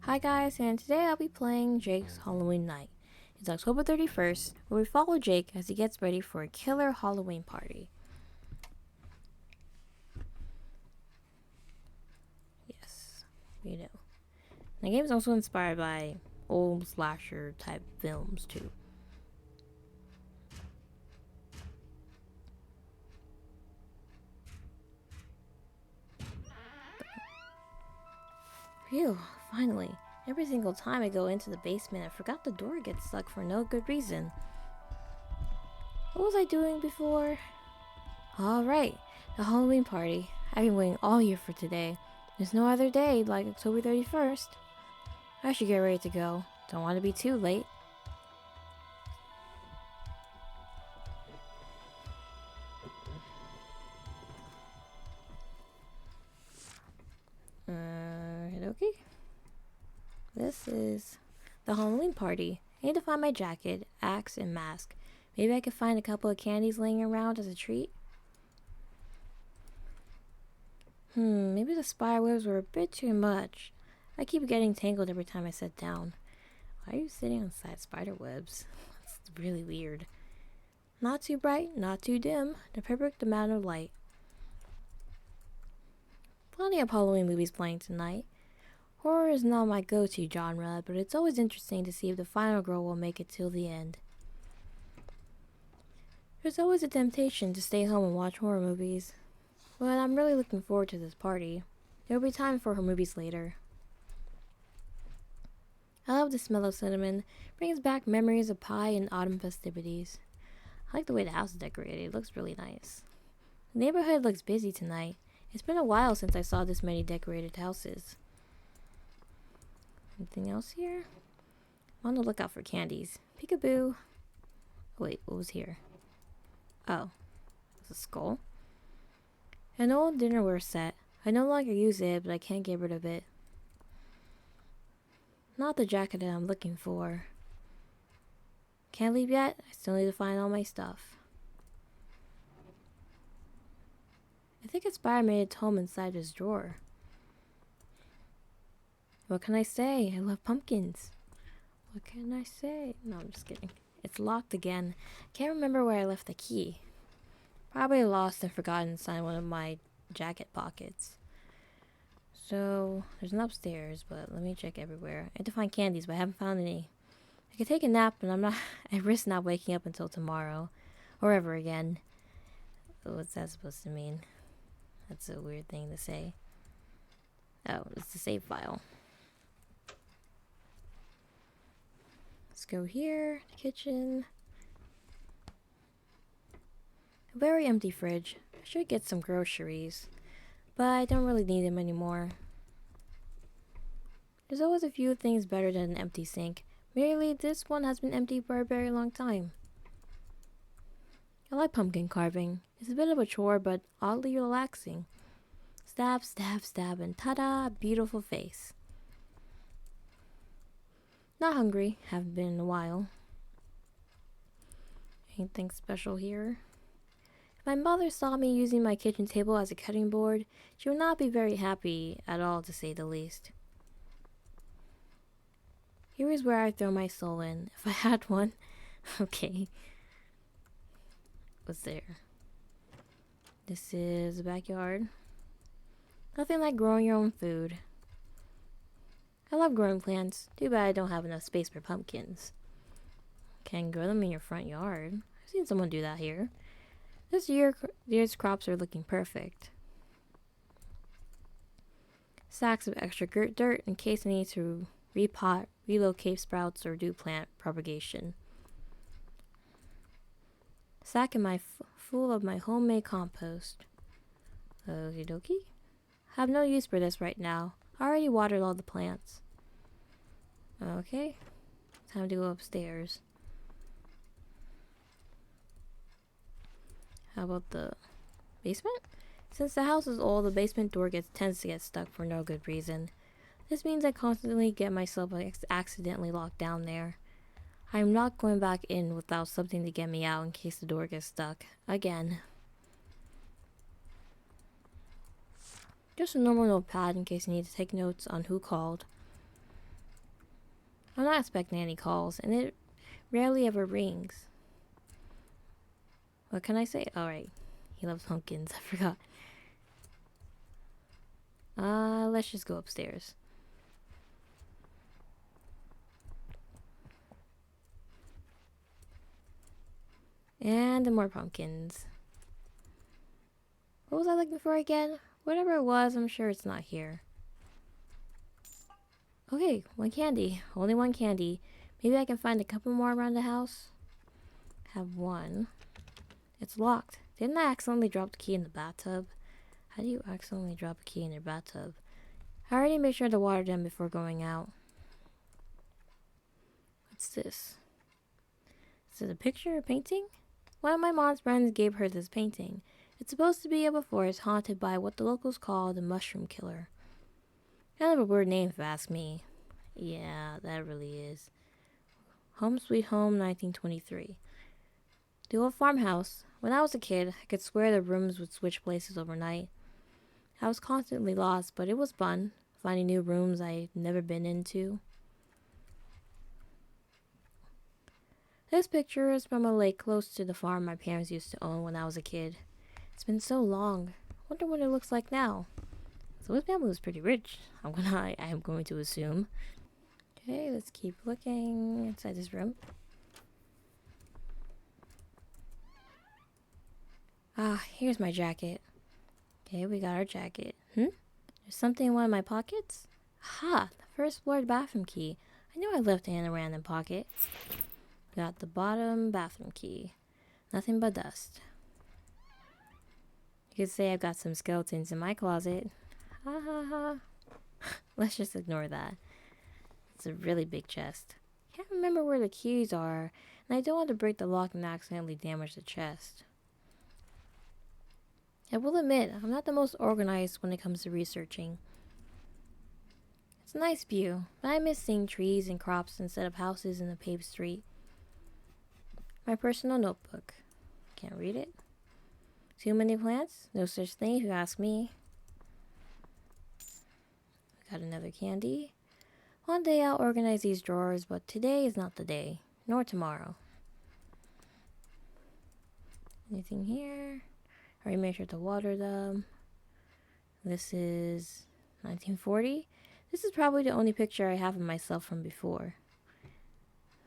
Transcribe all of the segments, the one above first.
Hi guys, and today I'll be playing Jake's Halloween Night. It's October 31st, where we follow Jake as he gets ready for a killer Halloween party. Yes, we know. The game is also inspired by old slasher type films too. Phew, finally. Every single time I go into the basement, I forgot the door gets stuck for no good reason. What was I doing before? Alright, the Halloween party. I've been waiting all year for today. There's no other day like October 31st. I should get ready to go. Don't want to be too late. Okay. This is the Halloween party. I need to find my jacket, axe, and mask. Maybe I could find a couple of candies laying around as a treat. Maybe the spider webs were a bit too much. I keep getting tangled every time I sit down. Why are you sitting on side spider webs? That's really weird. Not too bright, not too dim. The perfect amount of light. Plenty of Halloween movies playing tonight. Horror is not my go-to genre, but it's always interesting to see if the final girl will make it till the end. There's always a temptation to stay home and watch horror movies, but I'm really looking forward to this party. There will be time for her movies later. I love the smell of cinnamon. It brings back memories of pie and autumn festivities. I like the way the house is decorated. It looks really nice. The neighborhood looks busy tonight. It's been a while since I saw this many decorated houses. Anything else here? I'm on the lookout for candies. Peekaboo. Oh, wait, what was here? Oh, it's a skull. An old dinnerware set. I no longer use it, but I can't get rid of it. Not the jacket that I'm looking for. Can't leave yet. I still need to find all my stuff. I think Aspire made its home inside this drawer. What can I say? I love pumpkins. What can I say? No, I'm just kidding. It's locked again. Can't remember where I left the key. Probably lost and forgotten inside one of my jacket pockets. So, there's an upstairs, but let me check everywhere. I had to find candies, but I haven't found any. I could take a nap, but I risk not waking up until tomorrow. Or ever again. What's that supposed to mean? That's a weird thing to say. Oh, it's the save file. Let's go here, the kitchen. A very empty fridge. I should get some groceries, but I don't really need them anymore. There's always a few things better than an empty sink. Merely, this one has been empty for a very long time. I like pumpkin carving. It's a bit of a chore, but oddly relaxing. Stab, stab, stab, and ta-da, beautiful face. Not hungry, haven't been in a while. Anything special here? If my mother saw me using my kitchen table as a cutting board, she would not be very happy at all, to say the least. Here is where I throw my soul in, if I had one. Okay. What's there? This is the backyard. Nothing like growing your own food. I love growing plants. Too bad I don't have enough space for pumpkins. Can grow them in your front yard. I've seen someone do that here. This year's crops are looking perfect. Sacks of extra dirt in case I need to repot, relocate sprouts, or do plant propagation. Sack in my full of my homemade compost. Okie dokie. Have no use for this right now. I already watered all the plants. Okay. Time to go upstairs. How about the basement? Since the house is old, the basement door tends to get stuck for no good reason. This means I constantly get myself accidentally locked down there. I am not going back in without something to get me out in case the door gets stuck. Again. Just a normal notepad in case I need to take notes on who called. I'm not expecting any calls, and it rarely ever rings. What can I say? Alright. He loves pumpkins. I forgot. Let's just go upstairs. And more pumpkins. What was I looking for again? Whatever it was, I'm sure it's not here. Okay, one candy. Only one candy. Maybe I can find a couple more around the house. Have one. It's locked. Didn't I accidentally drop the key in the bathtub? How do you accidentally drop a key in your bathtub? I already made sure to water them before going out. What's this? Is it a picture or painting? One of my mom's friends gave her this painting. It's supposed to be of a forest haunted by what the locals call the Mushroom Killer. Kind of a weird name if you ask me. Yeah, that really is. Home Sweet Home 1923. The old farmhouse. When I was a kid, I could swear the rooms would switch places overnight. I was constantly lost, but it was fun, finding new rooms I'd never been into. This picture is from a lake close to the farm my parents used to own when I was a kid. It's been so long. Wonder what it looks like now. So his family was pretty rich. I am going to assume. Okay, let's keep looking inside this room. Ah, here's my jacket. Okay, we got our jacket. There's something in one of my pockets? Ha! The first floor bathroom key. I knew I left it in a random pocket. Got the bottom bathroom key. Nothing but dust. You could say I've got some skeletons in my closet. Ha ha ha. Let's just ignore that. It's a really big chest. Can't remember where the keys are, and I don't want to break the lock and accidentally damage the chest. I will admit, I'm not the most organized when it comes to researching. It's a nice view, but I miss seeing trees and crops instead of houses in a paved street. My personal notebook. Can't read it. Too many plants? No such thing if you ask me. Got another candy. One day I'll organize these drawers, but today is not the day. Nor tomorrow. Anything here? I already made sure to water them. This is 1940. This is probably the only picture I have of myself from before.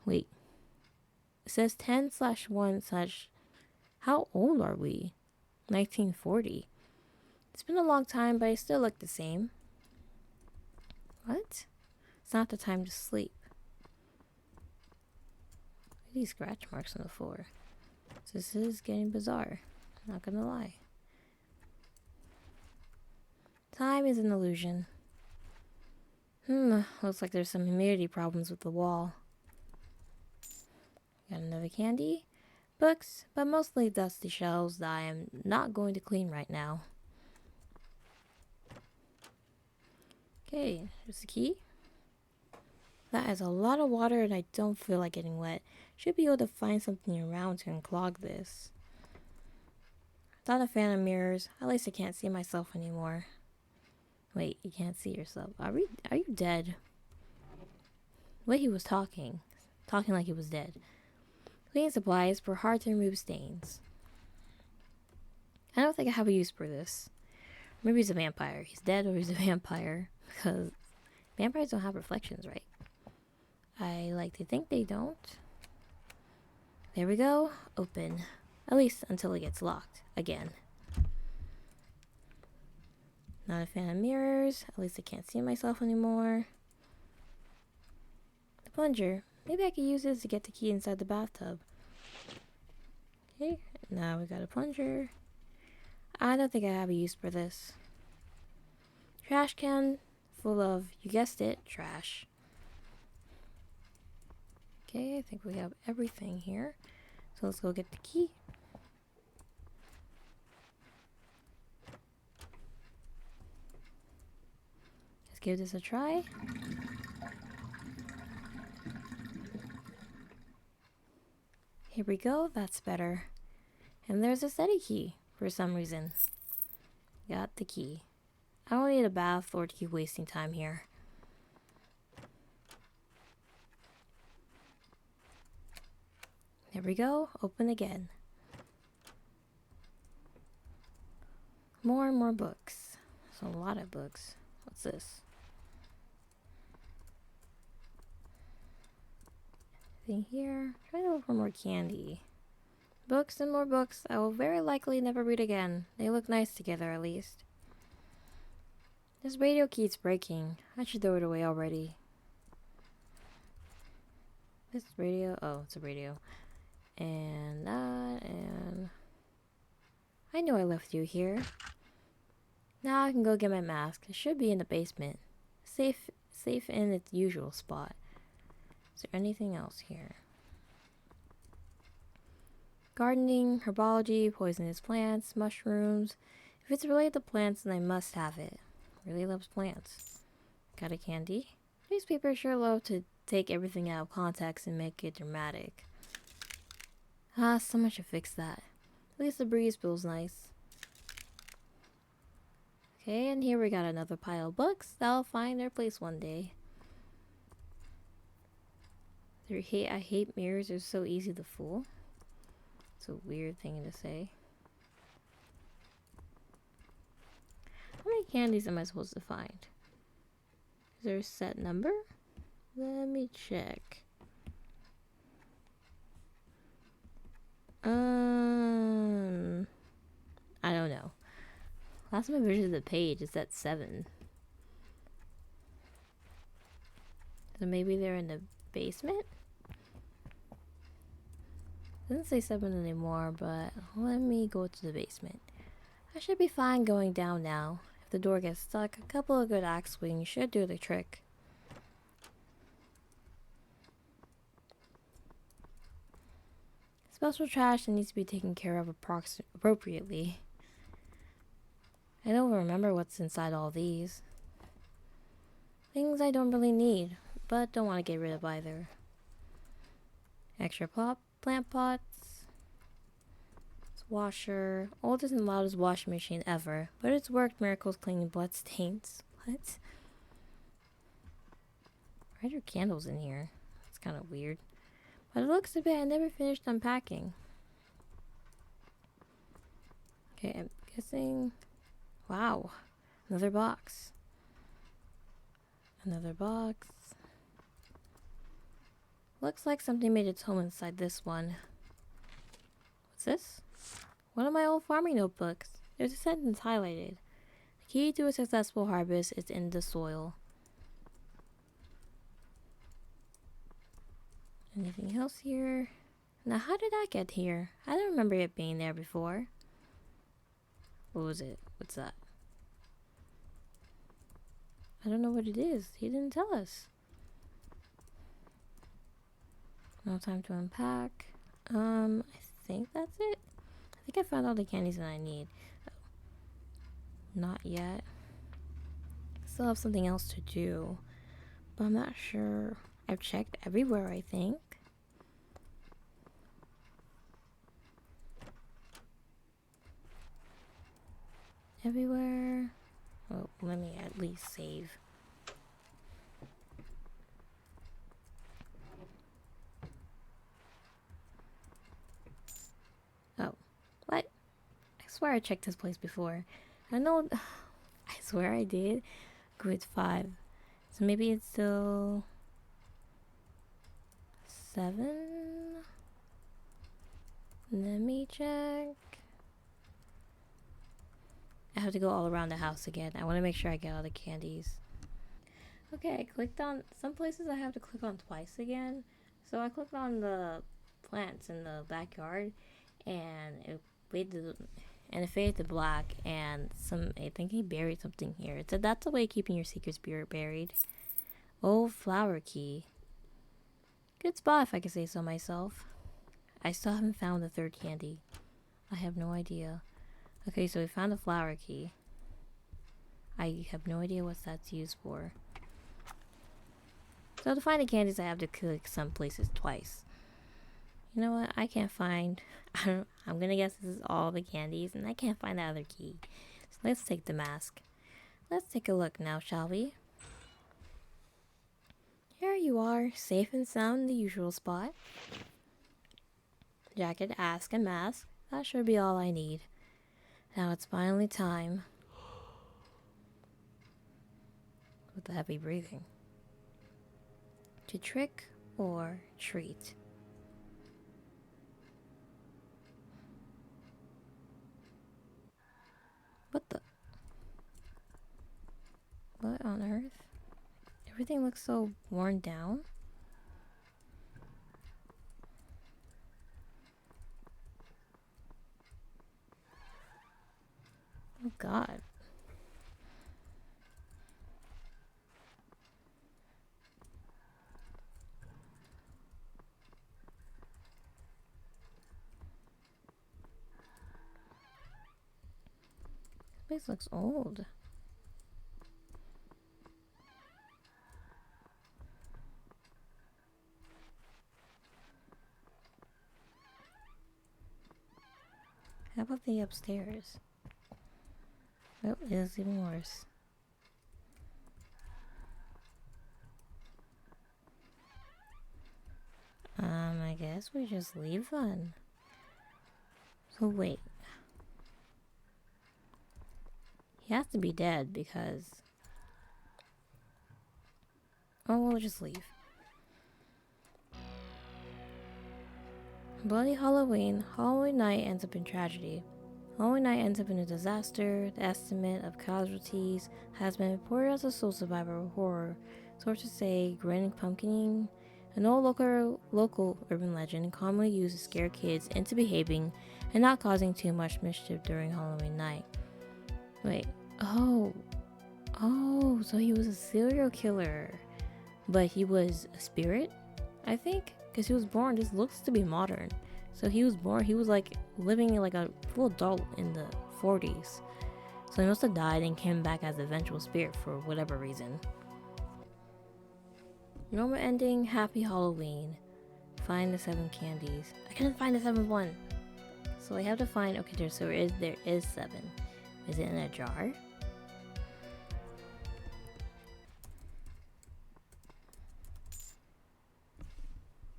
Wait. It says 10/1/ How old are we? 1940. It's been a long time, but I still look the same. What? It's not the time to sleep. Look at these scratch marks on the floor. This is getting bizarre. Not gonna lie. Time is an illusion. Looks like there's some humidity problems with the wall. Got another candy. Books, but mostly dusty shelves that I am not going to clean right now. Okay, there's the key. That is a lot of water and I don't feel like getting wet. Should be able to find something around to unclog this. Not a fan of mirrors. At least I can't see myself anymore. Wait, you can't see yourself. Are you dead? The way he was talking like he was dead. Cleaning supplies for hard to remove stains. I don't think I have a use for this. Maybe he's a vampire. He's dead or he's a vampire. Because vampires don't have reflections, right? I like to think they don't. There we go. Open. At least until it gets locked. Again. Not a fan of mirrors. At least I can't see myself anymore. The plunger. Maybe I could use this to get the key inside the bathtub. Okay, now we got a plunger. I don't think I have a use for this. Trash can full of, you guessed it, trash. Okay, I think we have everything here. So let's go get the key. Let's give this a try. Here we go, that's better. And there's a steady key for some reason. Got the key. I don't need a bath or to keep wasting time here. There we go. Open again. More and more books. There's a lot of books. What's this? Anything here? Try to look for more candy. Books and more books I will very likely never read again. They look nice together at least. This radio keeps breaking. I should throw it away already. This radio, oh, it's a radio. And that, and... I know I left you here. Now I can go get my mask. It should be in the basement. Safe in its usual spot. Is there anything else here? Gardening, herbology, poisonous plants, mushrooms. If it's related to plants, then I must have it. Really loves plants. Got a candy? Newspapers sure love to take everything out of context and make it dramatic. Ah, someone should fix that. At least the breeze feels nice. Okay, and here we got another pile of books that'll find their place one day. I hate mirrors, they're so easy to fool. It's a weird thing to say. How many candies am I supposed to find? Is there a set number? Let me check. I don't know. Last time I visited the page, it's at 7. So maybe they're in the basement? Doesn't say 7 anymore, but let me go to the basement. I should be fine going down now. If the door gets stuck, a couple of good axe swings should do the trick. Special trash that needs to be taken care of appropriately. I don't remember what's inside all these. Things I don't really need, but don't want to get rid of either. Extra plant pots. Washer. Oldest and loudest washing machine ever, but it's worked miracles cleaning blood stains. What? Why are there candles in here? That's kind of weird. But it looks a bit I never finished unpacking. Okay, I'm guessing... Wow. Another box. Another box. Looks like something made its home inside this one. What's this? One of my old farming notebooks. There's a sentence highlighted. The key to a successful harvest is in the soil. Anything else here? Now, how did that get here? I don't remember it being there before. What was it? What's that? I don't know what it is. He didn't tell us. No time to unpack. I think that's it. I think I found all the candies that I need. Oh. Not yet. Still have something else to do, but I'm not sure. I've checked everywhere, I think. Everywhere. Well, let me at least save. Oh, what? I swear I checked this place before. I know. I swear I did. Grid 5. So maybe it's still 7. Let me check. I have to go all around the house again. I want to make sure I get all the candies. Okay, I clicked on some places I have to click on twice again. So I clicked on the plants in the backyard and it faded to black, and I think he buried something here. It said that's the way of keeping your secrets buried. Old flower key. Good spot if I could say so myself. I still haven't found the third candy. I have no idea. Okay, so we found the flower key. I have no idea what that's used for. So to find the candies, I have to click some places twice. You know what? I can't find... I'm gonna guess this is all the candies, and I can't find the other key. So let's take the mask. Let's take a look now, shall we? Here you are, safe and sound in the usual spot. jacket, ask, and mask. That should be all I need. Now it's finally time. With the heavy breathing. To trick or treat. What the? What on earth? Everything looks so worn down. Oh god. This place looks old. How about the upstairs? Oh, it is even worse. I guess we just leave then. So wait. He has to be dead because... Oh, we'll just leave. Bloody Halloween. Halloween night ends up in tragedy. Halloween night ends up in a disaster. The estimate of casualties has been reported as a sole survivor of horror. Sources say grinning pumpkining, an old local urban legend commonly used to scare kids into behaving and not causing too much mischief during Halloween night. Wait, oh, so he was a serial killer, but he was a spirit, I think, because he was born. This looks to be modern. So he was born, he was like living like a full adult in the 40s. So he must have died and came back as a vengeful spirit for whatever reason. Normal ending, happy Halloween. Find the 7 candies. I couldn't find the 7th one. So I have to find, okay, there is 7. Is it in a jar?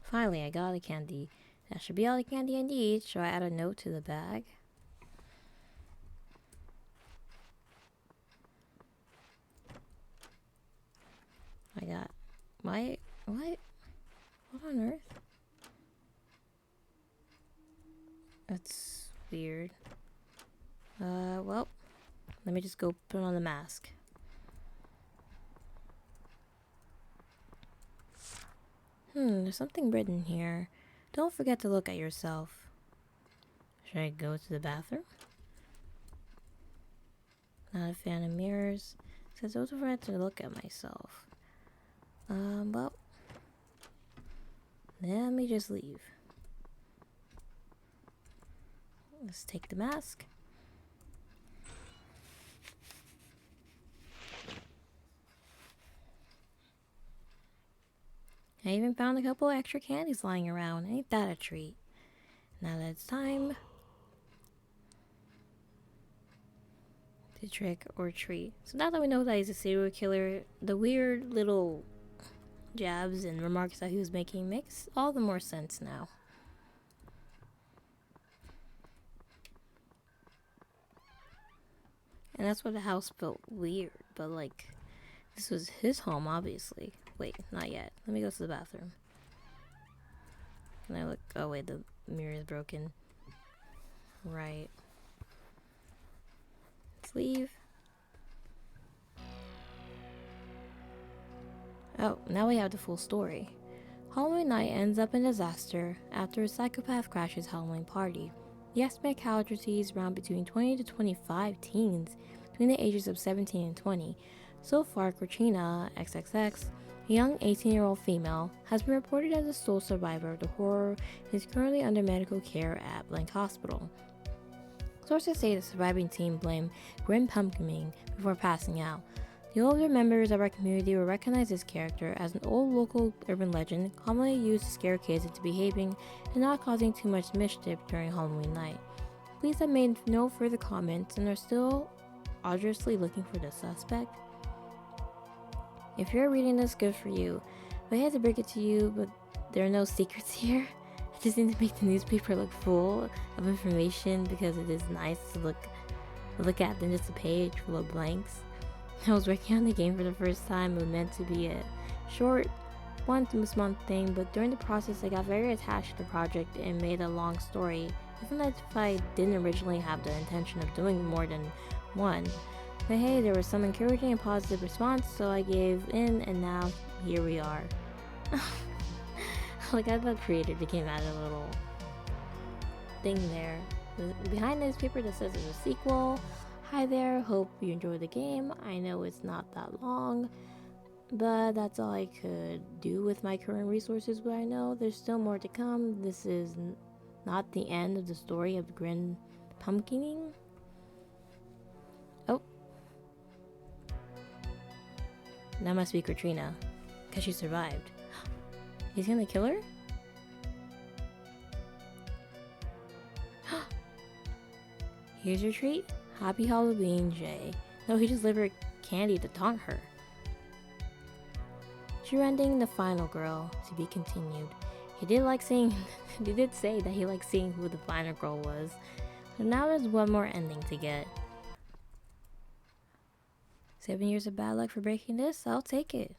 Finally, I got a candy. That should be all the candy I need. Should I add a note to the bag? I got... What? What on earth? That's weird. Well, let me just go put on the mask. There's something written here. Don't forget to look at yourself. Should I go to the bathroom? Not a fan of mirrors. It says don't forget to look at myself. Well, let me just leave. Let's take the mask. I even found a couple extra candies lying around. Ain't that a treat? Now that it's time to trick or treat. So now that we know that he's a serial killer, the weird little jabs and remarks that he was making makes all the more sense now. And that's why the house felt weird, but like, this was his home, obviously. Wait, not yet. Let me go to the bathroom. Can I look? Oh wait, the mirror is broken. Right. Let's leave. Oh, now we have the full story. Halloween night ends up in disaster after a psychopath crashes Halloween party. The estimated casualties round between 20 to 25 teens between the ages of 17 and 20. So far, Katrina XXX, a young 18-year-old female, has been reported as the sole survivor of the horror and is currently under medical care at Blank Hospital. Sources say the surviving teen blamed grim pumpkining before passing out. The older members of our community will recognize this character as an old local urban legend commonly used to scare kids into behaving and not causing too much mischief during Halloween night. Police have made no further comments and are still arduously looking for the suspect. If you're reading this, good for you. But I hate to break it to you, but there are no secrets here. just need to make the newspaper look full of information because it is nice to look at than just a page full of blanks. I was working on the game for the first time. It was meant to be a short 1 month thing, but during the process I got very attached to the project and made a long story, even if I didn't originally have the intention of doing more than one. But hey, there was some encouraging and positive response, so I gave in, and now here we are. Like, I felt creative. They came out of a little thing there behind the newspaper that says there's a sequel. Hi there, hope you enjoy the game. I know it's not that long, but that's all I could do with my current resources. But I know there's still more to come. This is not the end of the story of Grin pumpkining. Oh, that must be Katrina, because she survived. He's gonna kill her? Here's your treat. Happy Halloween, Jay. No, he just delivered candy to taunt her. True ending, the final girl, to be continued. He did say that he liked seeing who the final girl was. So now there's one more ending to get. 7 years of bad luck for breaking this? I'll take it.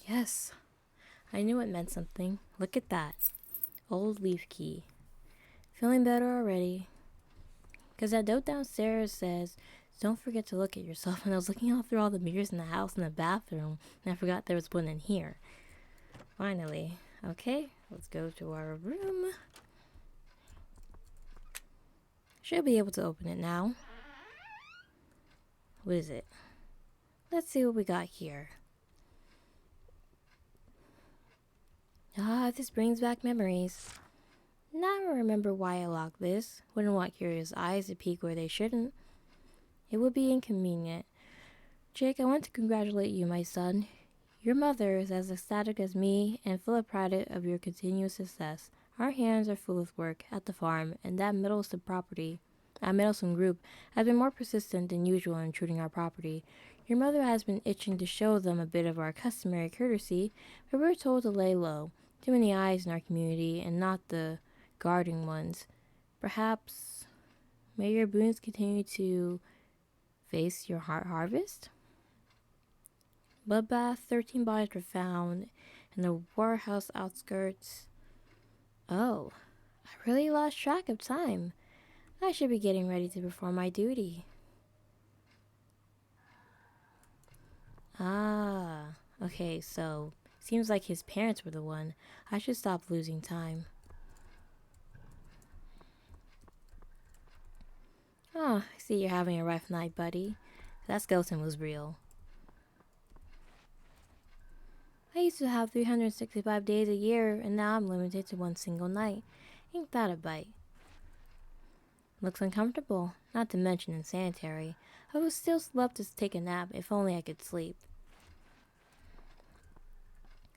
Yes. I knew it meant something. Look at that. Old leaf key. Feeling better already. Because that note downstairs says, don't forget to look at yourself. And I was looking all through all the mirrors in the house and the bathroom, and I forgot there was one in here. Finally. Okay, let's go to our room. Should be able to open it now. What is it? Let's see what we got here. Ah, this brings back memories. Now I remember why I locked this. Wouldn't want curious eyes to peek where they shouldn't. It would be inconvenient. Jake, I want to congratulate you, my son. Your mother is as ecstatic as me and full of pride of your continuous success. Our hands are full of work at the farm, and that meddlesome group has been more persistent than usual in intruding our property. Your mother has been itching to show them a bit of our customary courtesy, but we're told to lay low. Too many eyes in our community, and not the guarding ones. Perhaps may your boons continue to face your harvest? Bloodbath, 13 bodies were found in the warehouse outskirts. Oh, I really lost track of time. I should be getting ready to perform my duty. Ah, okay, so seems like his parents were the one. I should stop losing time. Oh, I see you're having a rough night, buddy. That skeleton was real. I used to have 365 days a year, and now I'm limited to one single night. Ain't that a bite? Looks uncomfortable, not to mention insanitary. I would still love to take a nap if only I could sleep.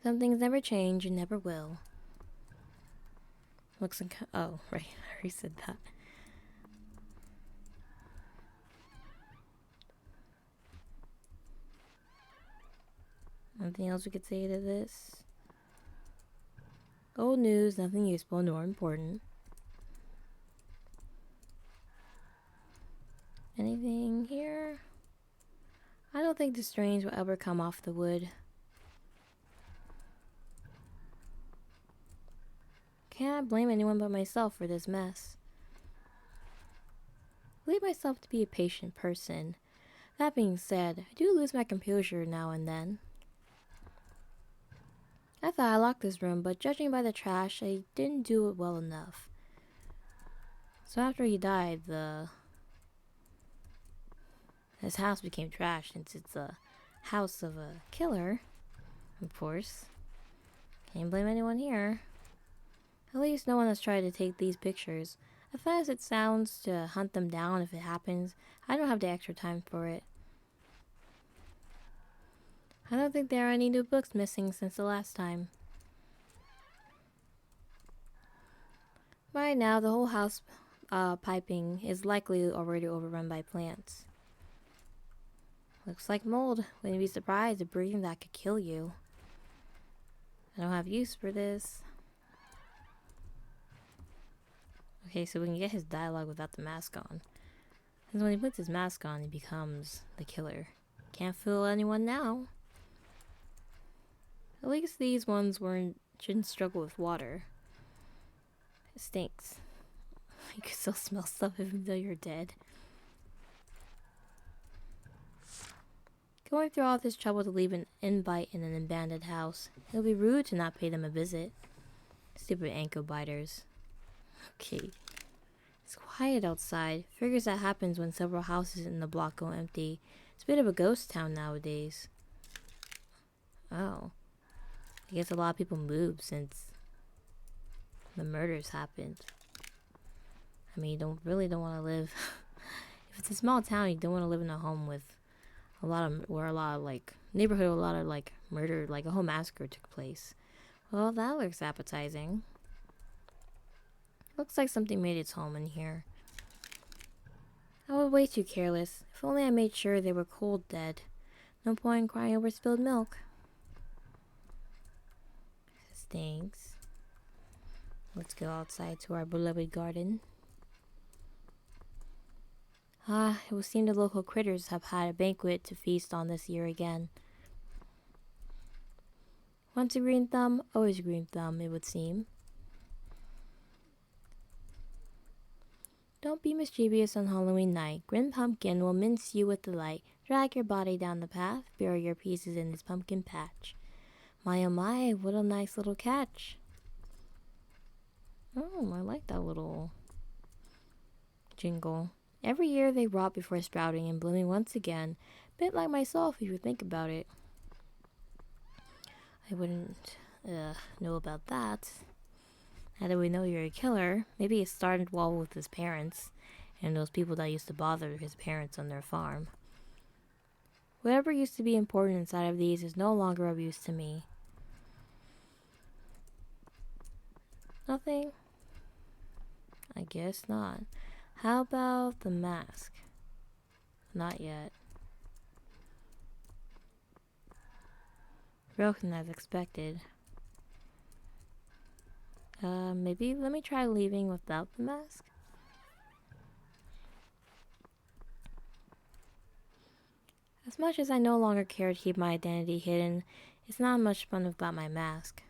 Some things never change and never will. Oh, right, I already said that. Nothing else we could say to this? Old news, nothing useful nor important. Anything here? I don't think the strange will ever come off the wood. Can't blame anyone but myself for this mess. I believe myself to be a patient person. That being said, I do lose my composure now and then. I thought I locked this room, but judging by the trash, I didn't do it well enough. So after he died, his house became trash since it's a house of a killer, of course. Can't blame anyone here. At least no one has tried to take these pictures. As fun as it sounds to hunt them down if it happens, I don't have the extra time for it. I don't think there are any new books missing since the last time. By now, the whole house piping is likely already overrun by plants. Looks like mold. Wouldn't be surprised if breathing that could kill you. I don't have use for this. Okay, so we can get his dialogue without the mask on. Because when he puts his mask on, he becomes the killer. Can't fool anyone now. At least these ones shouldn't struggle with water. It stinks. You can still smell stuff even though you're dead. Going through all this trouble to leave an invite in an abandoned house. It'll be rude to not pay them a visit. Stupid ankle biters. Okay. It's quiet outside. Figures that happens when several houses in the block go empty. It's a bit of a ghost town nowadays. Oh. I guess a lot of people moved since the murders happened. I mean, you don't want to live... If it's a small town, you don't want to live in a home with neighborhood with a lot of like murder, like a whole massacre took place. Well, that looks appetizing. Looks like something made its home in here. I was way too careless. If only I made sure they were cold dead. No point in crying over spilled milk. Stinks. Let's go outside to our beloved garden. It would seem the local critters have had a banquet to feast on this year again. Once a green thumb, always a green thumb, it would seem. Don't be mischievous on Halloween night. Grim Pumpkin will mince you with delight. Drag your body down the path, bury your pieces in his pumpkin patch. My oh my, what a nice little catch. Oh, I like that little jingle. Every year they rot before sprouting and blooming once again. Bit like myself if you think about it. I wouldn't know about that. Now that we know you're a killer, maybe it started well with his parents and those people that used to bother his parents on their farm. Whatever used to be important inside of these is no longer of use to me. Nothing? I guess not. How about the mask? Not yet. Broken as expected. Maybe let me try leaving without the mask. As much as I no longer care to keep my identity hidden, it's not much fun about my mask.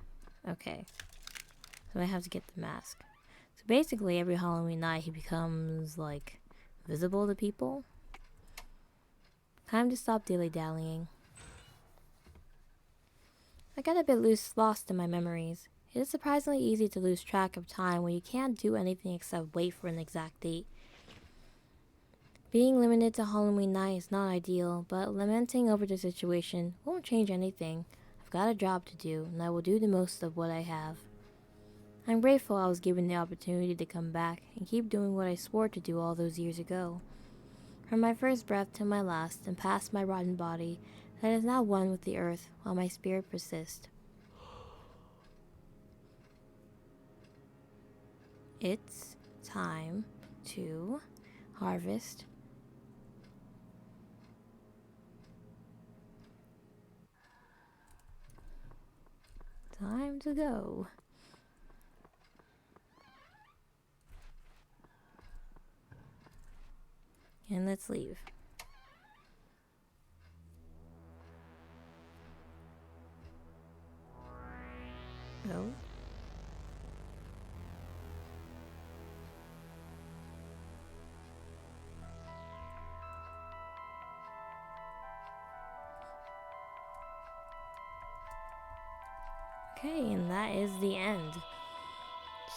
Okay. So I have to get the mask. So basically every Halloween night he becomes, like, visible to people. Time to stop dilly-dallying. I got a bit lost in my memories. It is surprisingly easy to lose track of time when you can't do anything except wait for an exact date. Being limited to Halloween night is not ideal, but lamenting over the situation won't change anything. I've got a job to do, and I will do the most of what I have. I'm grateful I was given the opportunity to come back and keep doing what I swore to do all those years ago. From my first breath to my last, and past my rotten body, that is now one with the earth, while my spirit persists. It's time to harvest. Time to go. And let's leave. No. Okay, and that is the end.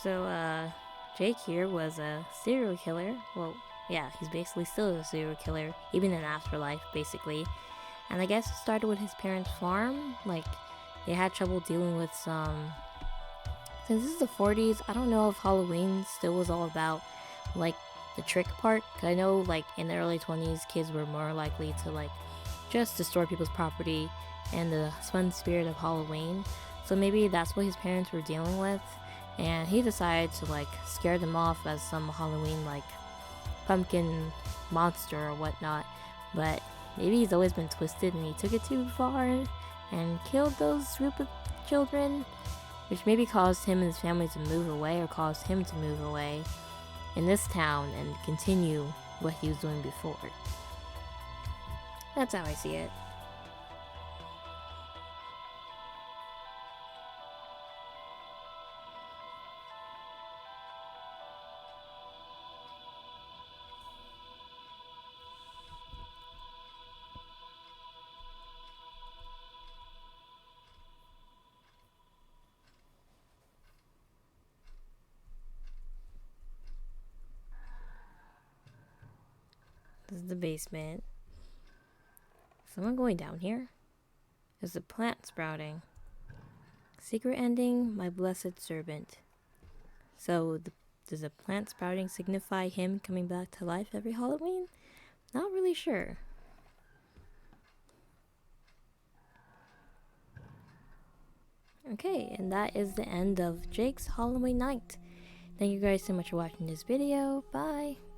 So, Jake here was a serial killer. Well, yeah, he's basically still a serial killer, even in afterlife, basically. And I guess it started with his parents' farm. Like, they had trouble dealing with some... Since this is the 40s, I don't know if Halloween still was all about, like, the trick part. 'Cause I know, like, in the early 20s, kids were more likely to, like, just destroy people's property and the fun spirit of Halloween. So maybe that's what his parents were dealing with. And he decided to, like, scare them off as some Halloween, like, pumpkin monster or whatnot. But maybe he's always been twisted and he took it too far and killed those group of children, which maybe caused him and his family to move away or caused him to move away. in this town and continue what he was doing before. That's how I see it. This is the basement. Someone going down here? There's a plant sprouting. Secret ending, my blessed servant. So, does a plant sprouting signify him coming back to life every Halloween? Not really sure. Okay, and that is the end of Jake's Halloween Night. Thank you guys so much for watching this video. Bye!